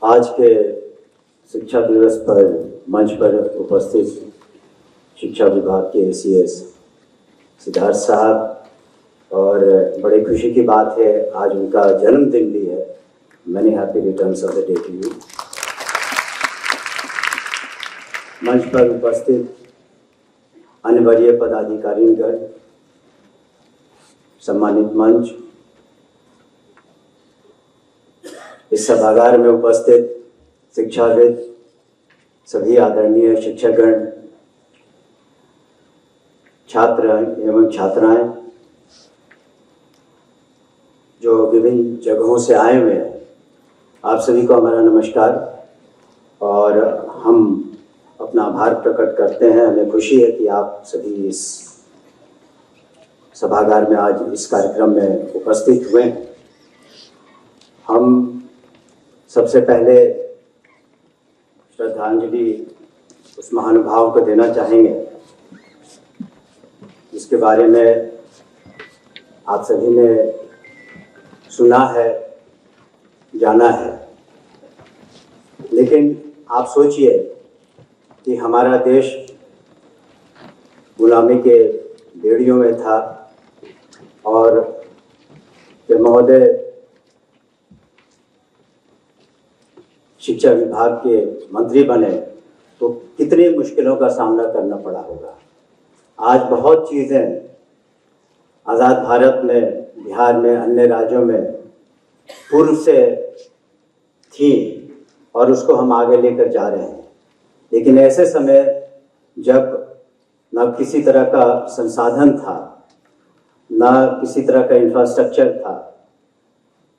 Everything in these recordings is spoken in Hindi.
आज के शिक्षा दिवस पर मंच पर उपस्थित शिक्षा विभाग के एसीएस सिद्धार्थ साहब, और बड़े खुशी की बात है आज उनका जन्मदिन भी है। Many happy returns of the day to you. मंच पर उपस्थित अन्य वरीय पदाधिकारीगण, सम्मानित मंच, इस सभागार में उपस्थित शिक्षाविद, सभी आदरणीय शिक्षकगण, छात्र एवं छात्राएं जो विभिन्न जगहों से आए हुए हैं, आप सभी को हमारा नमस्कार। और हम अपना आभार प्रकट करते हैं। हमें खुशी है कि आप सभी इस सभागार में आज इस कार्यक्रम में उपस्थित हुए हैं। हम सबसे पहले श्रद्धांजलि उस महानुभाव को देना चाहेंगे जिसके बारे में आप सभी ने सुना है, जाना है। लेकिन आप सोचिए कि हमारा देश गुलामी के बेड़ियों में था और जब महोदय शिक्षा विभाग के मंत्री बने तो कितनी मुश्किलों का सामना करना पड़ा होगा। आज बहुत चीज़ें आज़ाद भारत में, बिहार में, अन्य राज्यों में पूर्व से थी और उसको हम आगे लेकर जा रहे हैं। लेकिन ऐसे समय जब न किसी तरह का संसाधन था, न किसी तरह का इंफ्रास्ट्रक्चर था,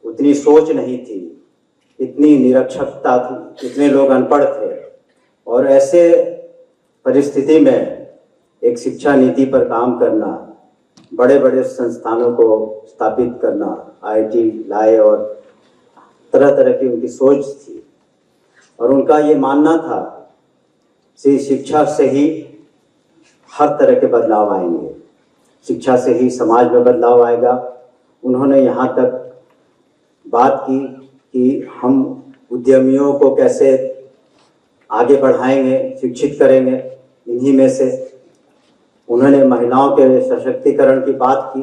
उतनी सोच नहीं थी, इतनी निरक्षरता थी, इतने लोग अनपढ़ थे, और ऐसे परिस्थिति में एक शिक्षा नीति पर काम करना, बड़े बड़े संस्थानों को स्थापित करना, आईआईटी लाए और तरह तरह की उनकी सोच थी। और उनका ये मानना था कि शिक्षा से ही हर तरह के बदलाव आएंगे, शिक्षा से ही समाज में बदलाव आएगा। उन्होंने यहाँ तक बात की कि हम उद्यमियों को कैसे आगे बढ़ाएंगे, शिक्षित करेंगे। इन्हीं में से उन्होंने महिलाओं के सशक्तिकरण की बात की।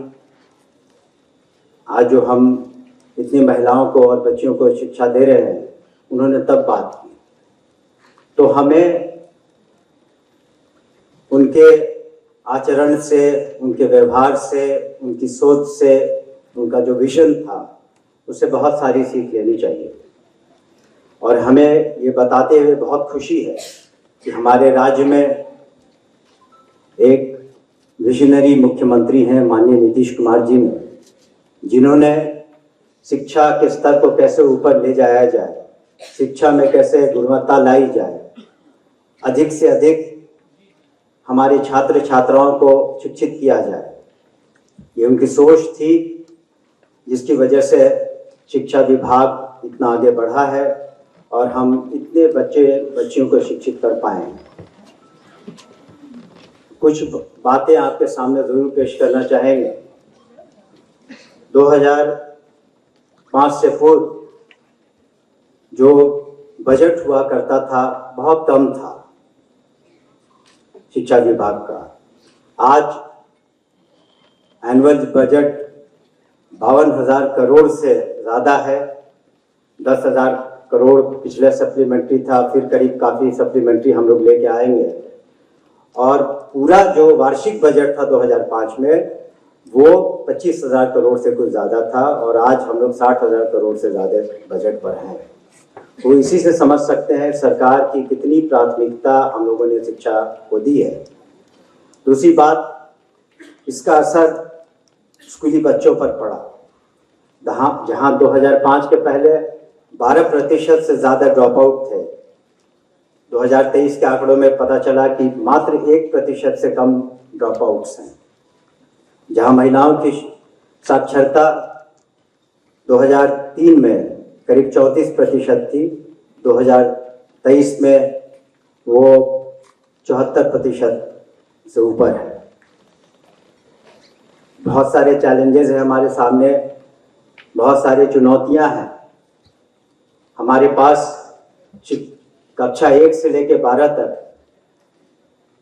आज जो हम इतनी महिलाओं को और बच्चियों को शिक्षा दे रहे हैं, उन्होंने तब बात की। तो हमें उनके आचरण से, उनके व्यवहार से, उनकी सोच से, उनका जो विजन था, उससे बहुत सारी सीख लेनी चाहिए। और हमें ये बताते हुए बहुत खुशी है कि हमारे राज्य में एक विजनरी मुख्यमंत्री हैं माननीय नीतीश कुमार जी ने, जिन्होंने शिक्षा के स्तर को कैसे ऊपर ले जाया जाए, शिक्षा में कैसे गुणवत्ता लाई जाए, अधिक से अधिक हमारे छात्र छात्राओं को शिक्षित किया जाए, ये उनकी सोच थी, जिसकी वजह से शिक्षा विभाग इतना आगे बढ़ा है और हम इतने बच्चियों को शिक्षित कर पाए हैं। कुछ बातें आपके सामने जरूर पेश करना चाहेंगे। 2005 से पूर्व जो बजट हुआ करता था बहुत कम था शिक्षा विभाग का। आज एनुअल बजट 52,000 करोड़ से ज़्यादा है। 10,000 करोड़ पिछले सप्लीमेंट्री था, फिर करीब काफ़ी सप्लीमेंट्री हम लोग लेके आएंगे। और पूरा जो वार्षिक बजट था 2005 में, वो 25,000 करोड़ से कुछ ज़्यादा था, और आज हम लोग 60,000 करोड़ से ज़्यादा बजट पर हैं। तो इसी से समझ सकते हैं सरकार की कितनी प्राथमिकता हम लोगों ने शिक्षा को दी है। दूसरी बात, इसका असर स्कूली बच्चों पर पड़ा। जहाँ 2005 के पहले 12% से ज़्यादा ड्रॉप आउट थे, 2023 के आंकड़ों में पता चला कि मात्र 1% से कम ड्रॉप आउट्स हैं। जहाँ महिलाओं की साक्षरता 2003 में करीब 34% थी, 2023 में वो 74% से ऊपर है। बहुत सारे चैलेंजेस हैं हमारे सामने, बहुत सारी चुनौतियां हैं। हमारे पास कक्षा 1 से लेकर 12 तक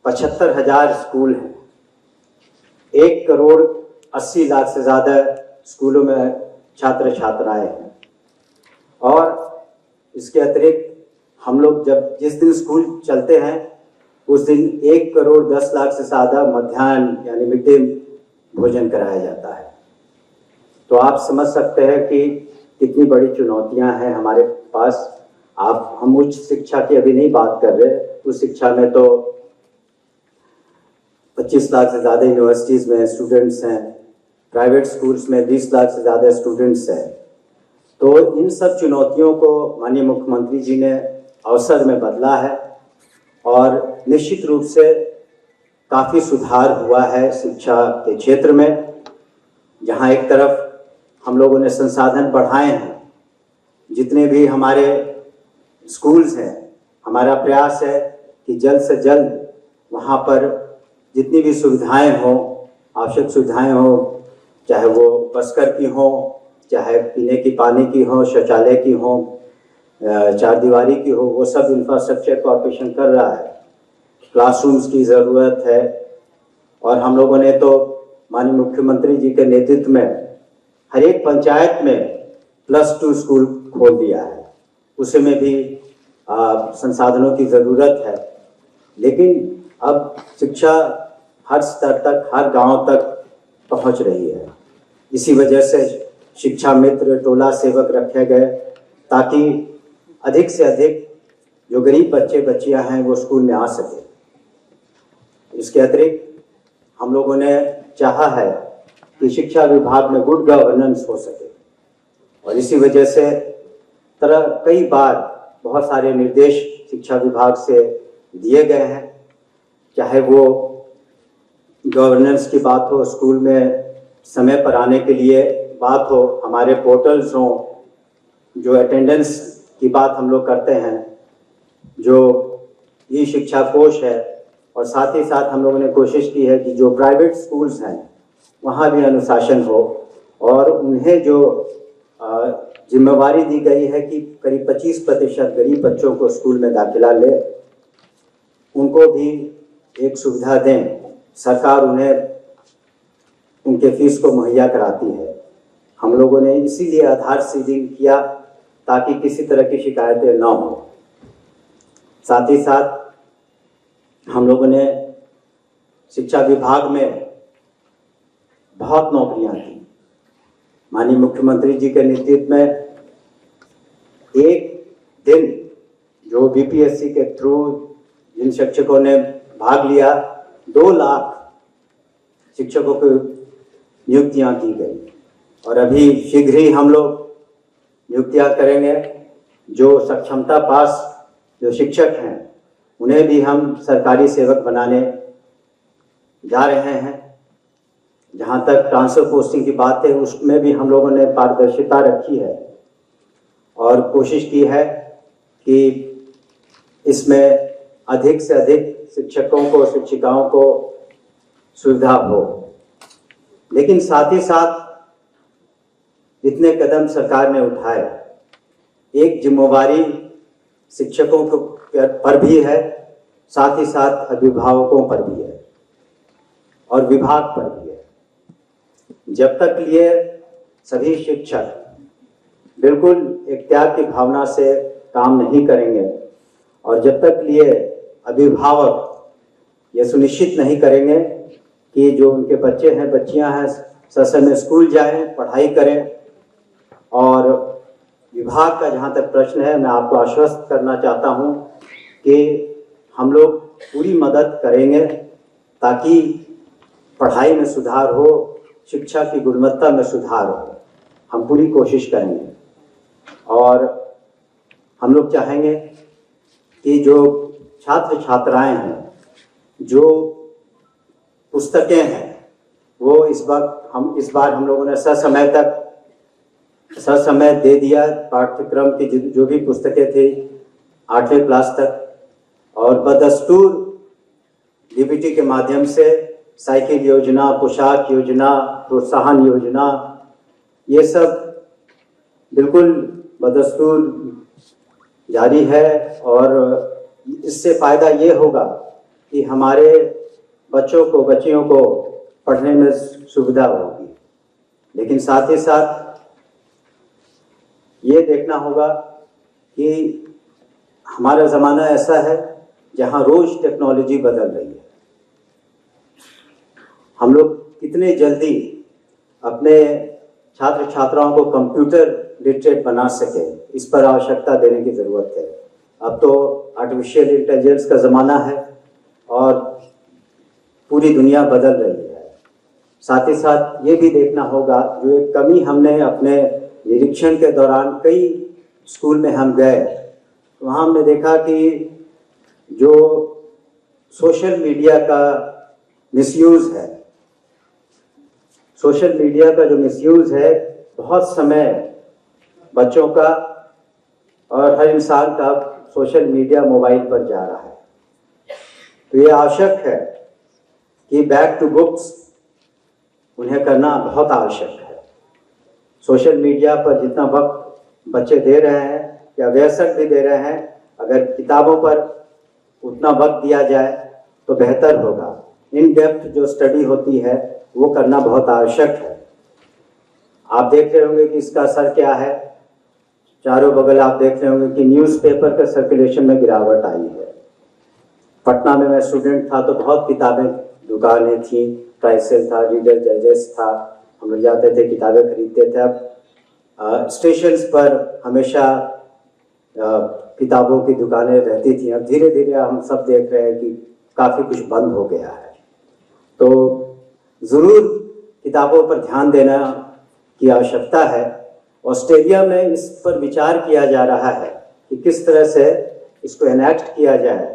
75,000 स्कूल हैं। 1,80,00,000 से ज़्यादा स्कूलों में छात्र छात्राएं हैं। और इसके अतिरिक्त हम लोग जब जिस दिन स्कूल चलते हैं उस दिन 1,10,00,000 से ज़्यादा मध्याह्न यानी मिड डे भोजन कराया जाता है। तो आप समझ सकते हैं कि कितनी बड़ी चुनौतियां हैं हमारे पास। हम उच्च शिक्षा की अभी नहीं बात कर रहे। उच्च शिक्षा में तो 25 लाख से ज़्यादा यूनिवर्सिटीज़ में स्टूडेंट्स हैं, प्राइवेट स्कूल्स में 20 लाख से ज़्यादा स्टूडेंट्स हैं। तो इन सब चुनौतियों को माननीय मुख्यमंत्री जी ने अवसर में बदला है और निश्चित रूप से काफ़ी सुधार हुआ है शिक्षा के क्षेत्र में। जहाँ एक तरफ हम लोगों ने संसाधन बढ़ाए हैं, जितने भी हमारे स्कूल्स हैं, हमारा प्रयास है कि जल्द से जल्द वहाँ पर जितनी भी सुविधाएं हों, आवश्यक सुविधाएं हों, चाहे वो बसकर की हों, चाहे पीने की पानी की हो, शौचालय की हो, चारदीवारी की हो, वो सब इंफ्रास्ट्रक्चर कॉर्पोरेशन कर रहा है। क्लासरूम्स की ज़रूरत है और हम लोगों ने तो माननीय मुख्यमंत्री जी के नेतृत्व में हर एक पंचायत में +2 स्कूल खोल दिया है। उसमें भी संसाधनों की ज़रूरत है, लेकिन अब शिक्षा हर स्तर तक, हर गांव तक पहुंच रही है। इसी वजह से शिक्षा मित्र, टोला सेवक रखे गए ताकि अधिक से अधिक जो गरीब बच्चे बच्चियां हैं वो स्कूल में आ सके। इसके अतिरिक्त हम लोगों ने चाहा है कि शिक्षा विभाग में गुड गवर्नेंस हो सके और इसी वजह से कई बार बहुत सारे निर्देश शिक्षा विभाग से दिए गए हैं। चाहे वो गवर्नेंस की बात हो, स्कूल में समय पर आने के लिए बात हो, हमारे पोर्टल्स हों, जो अटेंडेंस की बात हम लोग करते हैं, जो ई शिक्षा कोष है, और साथ ही साथ हम लोगों ने कोशिश की है कि जो प्राइवेट स्कूल्स हैं वहाँ भी अनुशासन हो और उन्हें जो जिम्मेवारी दी गई है कि करीब 25% गरीब बच्चों को स्कूल में दाखिला ले, उनको भी एक सुविधा दें। सरकार उन्हें उनके फीस को मुहैया कराती है। हम लोगों ने इसीलिए आधार सीडिंग किया ताकि किसी तरह की शिकायतें ना हो। साथ ही साथ हम लोगों ने शिक्षा विभाग में बहुत नौकरियां दी। माननीय मुख्यमंत्री जी के नेतृत्व में एक दिन जो बीपीएससी के थ्रू जिन शिक्षकों ने भाग लिया, 2 लाख शिक्षकों को नियुक्तियां की गई और अभी शीघ्र ही हम लोग नियुक्तियां करेंगे। जो सक्षमता पास जो शिक्षक हैं उन्हें भी हम सरकारी सेवक बनाने जा रहे हैं। जहां तक ट्रांसफर पोस्टिंग की बात है उसमें भी हम लोगों ने पारदर्शिता रखी है और कोशिश की है कि इसमें अधिक से अधिक शिक्षकों को, शिक्षिकाओं को सुविधा हो। लेकिन साथ ही साथ इतने कदम सरकार ने उठाए, एक जिम्मेवारी शिक्षकों पर भी है, साथ ही साथ अभिभावकों पर भी है और विभाग पर भी है। जब तक ये सभी शिक्षक बिल्कुल एक त्याग की भावना से काम नहीं करेंगे और जब तक ये अभिभावक ये सुनिश्चित नहीं करेंगे कि जो उनके बच्चे हैं, बच्चियां हैं, ससमय स्कूल जाएं, पढ़ाई करें। और विभाग का जहां तक प्रश्न है, मैं आपको आश्वस्त करना चाहता हूं कि हम लोग पूरी मदद करेंगे ताकि पढ़ाई में सुधार हो, शिक्षा की गुणवत्ता में सुधार हो। हम पूरी कोशिश करेंगे और हम लोग चाहेंगे कि जो छात्र छात्राएं हैं, जो पुस्तकें हैं, वो इस बार हम लोगों ने ससमय दे दिया। पाठ्यक्रम की जो भी पुस्तकें थी 8वीं क्लास तक, और बदस्तूर डीबीटी के माध्यम से साइकिल योजना, पोशाक योजना, प्रोत्साहन योजना, ये सब बिल्कुल बदस्तूर जारी है और इससे फ़ायदा ये होगा कि हमारे बच्चों को बच्चियों को पढ़ने में सुविधा होगी। लेकिन साथ ही साथ ये देखना होगा कि हमारा ज़माना ऐसा है जहाँ रोज़ टेक्नोलॉजी बदल रही है। हम लोग कितने जल्दी अपने छात्र छात्राओं को कंप्यूटर लिटरेट बना सके, इस पर आवश्यकता देने की ज़रूरत है। अब तो आर्टिफिशियल इंटेलिजेंस का ज़माना है और पूरी दुनिया बदल रही है। साथ ही साथ ये भी देखना होगा, जो एक कमी हमने अपने निरीक्षण के दौरान कई स्कूल में हम गए, वहाँ हमने देखा कि जो सोशल मीडिया का मिसयूज़ है, सोशल मीडिया का जो मिसयूज़ है, बहुत समय बच्चों का और हर इंसान का सोशल मीडिया मोबाइल पर जा रहा है। तो ये आवश्यक है कि बैक टू बुक्स उन्हें करना बहुत आवश्यक है। सोशल मीडिया पर जितना वक्त बच्चे दे रहे हैं या वयस्क भी दे रहे हैं, अगर किताबों पर उतना वक्त दिया जाए तो बेहतर होगा। इन डेप्थ जो स्टडी होती है वो करना बहुत आवश्यक है। आप देख रहे होंगे कि इसका असर क्या है। चारों बगल आप देख रहे होंगे कि न्यूज़पेपर के सर्कुलेशन में गिरावट आई है। पटना में मैं स्टूडेंट था तो बहुत किताबें दुकानें थी, ट्राइसेल था, रीडर डाइजेस्ट था, हम लोग जाते थे किताबें खरीदते थे। अब स्टेशंस पर हमेशा किताबों की दुकानें रहती थी। अब धीरे धीरे हम सब देख रहे हैं कि काफ़ी कुछ बंद हो गया है। तो ज़रूर किताबों पर ध्यान देना की आवश्यकता है। ऑस्ट्रेलिया में इस पर विचार किया जा रहा है कि किस तरह से इसको एनैक्ट किया जाए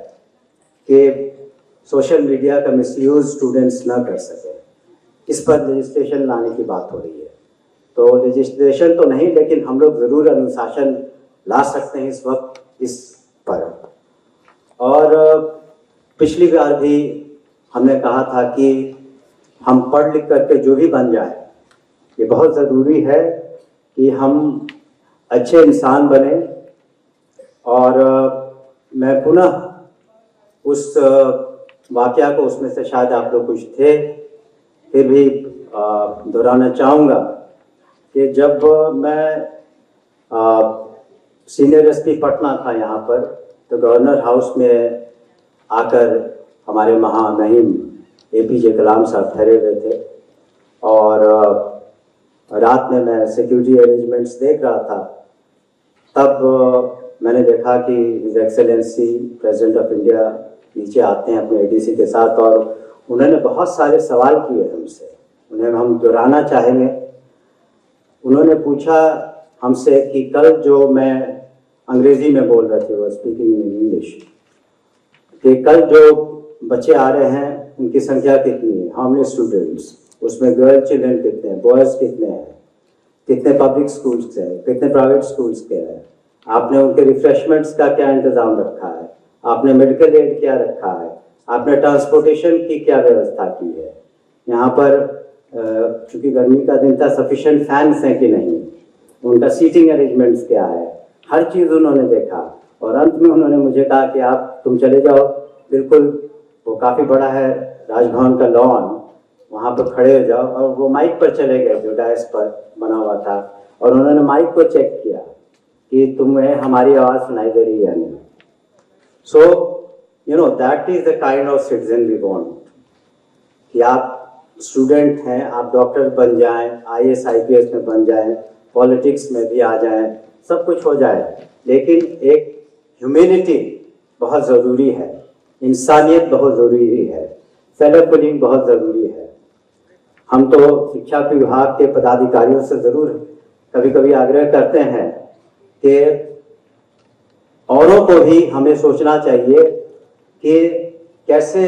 कि सोशल मीडिया का मिसयूज़ स्टूडेंट्स ना कर सके। इस पर लेजिस्लेशन लाने की बात हो रही है। तो लेजिस्लेशन तो नहीं, लेकिन हम लोग ज़रूर अनुशासन ला सकते हैं इस वक्त इस पर। और पिछली बार भी हमने कहा था कि हम पढ़ लिख करके जो भी बन जाए, ये बहुत ज़रूरी है कि हम अच्छे इंसान बने। और मैं पुनः उस वाक़या को, उसमें से शायद आप लोग कुछ थे, फिर भी दोहराना चाहूँगा कि जब मैं सीनियर एसपी पटना था यहाँ पर, तो गवर्नर हाउस में आकर हमारे महामहिम APJ कलाम साहब ठहरे हुए थे और रात में मैं सिक्योरिटी अरेंजमेंट्स देख रहा था। तब मैंने देखा कि his excellency president of India नीचे आते हैं अपने ADC के साथ और उन्होंने बहुत सारे सवाल किए हमसे, उन्हें हम दोहराना चाहेंगे। उन्होंने पूछा हमसे कि कल जो मैं अंग्रेजी में बोल रहे थे, वो स्पीकिंग इन इंग्लिश, कि कल जो बच्चे आ रहे हैं उनकी संख्या कितनी है, हाउ मेनी स्टूडेंट्स, उसमें गर्ल चिल्ड्रन कितने हैं, बॉयज़ कितने हैं, कितने पब्लिक स्कूल्स के हैं, कितने प्राइवेट स्कूल्स के हैं, आपने उनके रिफ्रेशमेंट्स का क्या इंतज़ाम रखा है, आपने मेडिकल एड क्या रखा है, आपने ट्रांसपोर्टेशन की क्या व्यवस्था की है, यहाँ पर चूँकि गर्मी का दिन था सफिशेंट फैंस हैं कि नहीं, उनका सीटिंग अरेंजमेंट्स क्या है, हर चीज़ उन्होंने देखा। और अंत में उन्होंने मुझे कहा कि तुम चले जाओ, बिल्कुल वो काफ़ी बड़ा है राजभवन का लॉन, वहाँ पर खड़े हो जाओ। और वो माइक पर चले गए जो डायस पर बना हुआ था, और उन्होंने माइक को चेक किया कि तुम्हें हमारी आवाज़ सुनाई दे रही है नहीं। So you know that is the kind of citizen we want, कि आप स्टूडेंट हैं, आप डॉक्टर बन जाएं, IAS IPS में बन जाएं, पॉलिटिक्स में भी आ जाएं, सब कुछ हो जाए, लेकिन एक ह्यूमैनिटी बहुत ज़रूरी है, इंसानियत बहुत ज़रूरी है, फेलो फीलिंग बहुत ज़रूरी है। हम तो शिक्षा विभाग के पदाधिकारियों से ज़रूर कभी कभी आग्रह करते हैं कि औरों को भी हमें सोचना चाहिए कि कैसे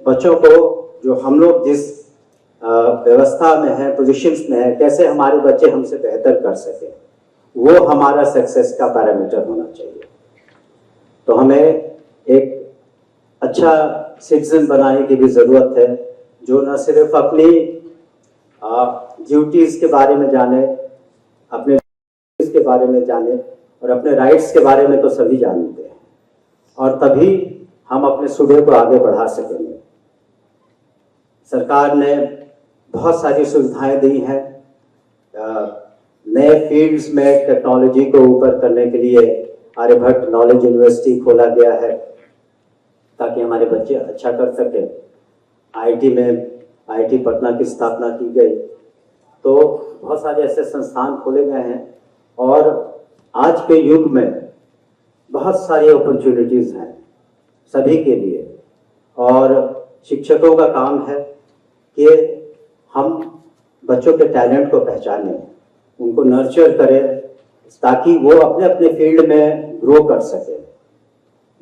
बच्चों को, जो हम लोग जिस व्यवस्था में हैं, पोजीशंस में हैं, कैसे हमारे बच्चे हमसे बेहतर कर सकें, वो हमारा सक्सेस का पैरामीटर होना चाहिए। तो हमें एक अच्छा सिटीजन बनाने की भी ज़रूरत है, जो न सिर्फ अपनी ड्यूटीज़ के बारे में जाने, अपने के बारे में जाने, और अपने राइट्स के बारे में तो सभी जानते हैं, और तभी हम अपने सूबे को आगे बढ़ा सकेंगे। सरकार ने बहुत सारी सुविधाएं दी हैं। नए फील्ड्स में टेक्नोलॉजी को ऊपर करने के लिए आर्यभट्ट नॉलेज यूनिवर्सिटी खोला गया है ताकि हमारे बच्चे अच्छा कर सकें। आईटी में आईटी पटना की स्थापना की गई। तो बहुत सारे ऐसे संस्थान खोले गए हैं और आज के युग में बहुत सारी अपॉर्चुनिटीज़ हैं सभी के लिए। और शिक्षकों का काम है कि हम बच्चों के टैलेंट को पहचानें, उनको नर्चर करें ताकि वो अपने अपने फील्ड में ग्रो कर सके।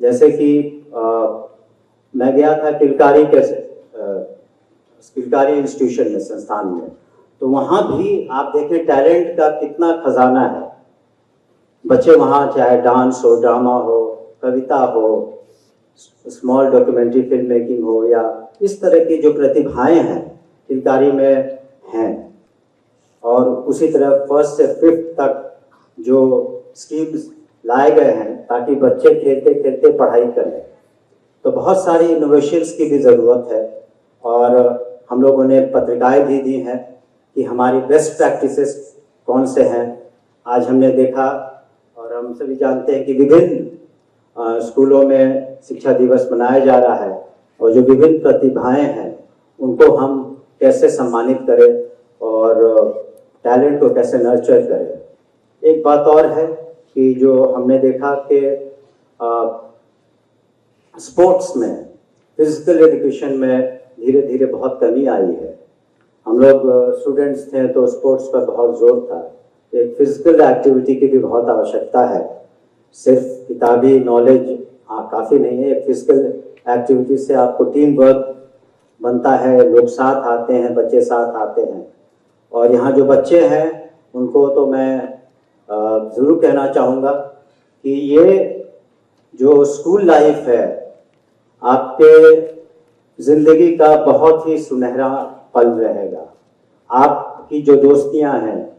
जैसे कि मैं गया था किलकारी इंस्टीट्यूशन में, संस्थान में, तो वहाँ भी आप देखें टैलेंट का कितना खजाना है। बच्चे वहाँ चाहे डांस हो, ड्रामा हो, कविता हो, स्मॉल डॉक्यूमेंट्री फिल्म मेकिंग हो, या इस तरह की जो प्रतिभाएं हैं किलकारी में हैं। और उसी तरह फर्स्ट से फिफ्थ तक जो स्कीम्स लाए गए हैं ताकि बच्चे खेलते खेलते पढ़ाई करें। तो बहुत सारी इनोवेशंस की भी ज़रूरत है और हम लोगों ने पत्रिकाएं भी दी हैं कि हमारी बेस्ट प्रैक्टिसेस कौन से हैं। आज हमने देखा और हम सभी जानते हैं कि विभिन्न स्कूलों में शिक्षा दिवस मनाया जा रहा है और जो विभिन्न प्रतिभाएं हैं उनको हम कैसे सम्मानित करें और टैलेंट को कैसे नर्चर करें। एक बात और है कि जो हमने देखा कि स्पोर्ट्स में, फिजिकल एजुकेशन में धीरे धीरे बहुत कमी आई है। हम लोग स्टूडेंट्स थे तो स्पोर्ट्स पर बहुत जोर था। एक फिजिकल एक्टिविटी की भी बहुत आवश्यकता है। सिर्फ किताबी नॉलेज काफ़ी नहीं है। एक फिजिकल एक्टिविटी से आपको टीम वर्क बनता है, लोग साथ आते हैं, बच्चे साथ आते हैं। और यहाँ जो बच्चे हैं उनको तो मैं ज़रूर कहना चाहूँगा कि ये जो स्कूल लाइफ है आपके ज़िंदगी का बहुत ही सुनहरा पल रहेगा। आपकी जो दोस्तियाँ हैं,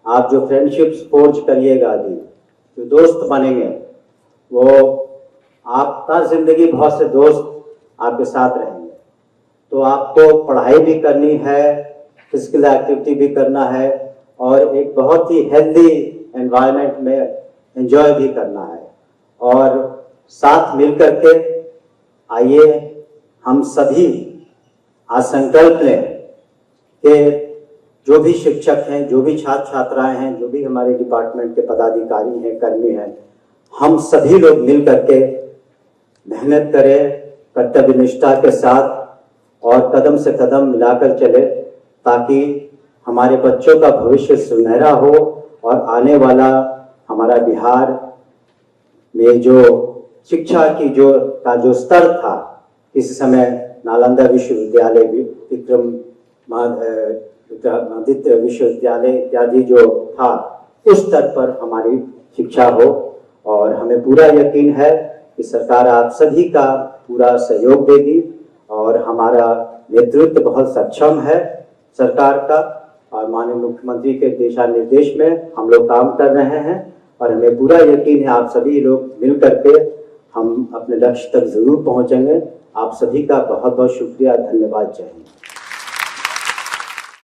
आप जो फ्रेंडशिप्स फोर्ज करिएगा, अभी जो दोस्त बनेंगे वो आपका ज़िंदगी भर से दोस्त आपके साथ रहेंगे। तो आपको पढ़ाई भी करनी है, फिजिकल एक्टिविटी भी करना है और एक बहुत ही हेल्दी एनवायरनमेंट में एंजॉय भी करना है। और साथ मिलकर के आइए हम सभी आज संकल्प लें कि जो भी शिक्षक हैं, जो भी छात्र छात्राएं हैं, जो भी हमारे डिपार्टमेंट के पदाधिकारी हैं, कर्मी हैं, हम सभी लोग मिल करके मेहनत करें कर्तव्य निष्ठा के साथ और कदम से कदम मिलाकर चले ताकि हमारे बच्चों का भविष्य सुनहरा हो और आने वाला हमारा बिहार में जो शिक्षा की जो स्तर था, इस समय नालंदा विश्वविद्यालय, विक्रमादित्य विश्वविद्यालय इत्यादि जो था, उस स्तर पर हमारी शिक्षा हो। और हमें पूरा यकीन है कि सरकार आप सभी का पूरा सहयोग देगी और हमारा नेतृत्व बहुत सक्षम है सरकार का, और माननीय मुख्यमंत्री के दिशा निर्देश में हम लोग काम कर रहे हैं और हमें पूरा यकीन है आप सभी लोग मिल करके हम अपने लक्ष्य तक जरूर पहुंचेंगे। आप सभी का बहुत बहुत शुक्रिया, धन्यवाद, जय हिंद।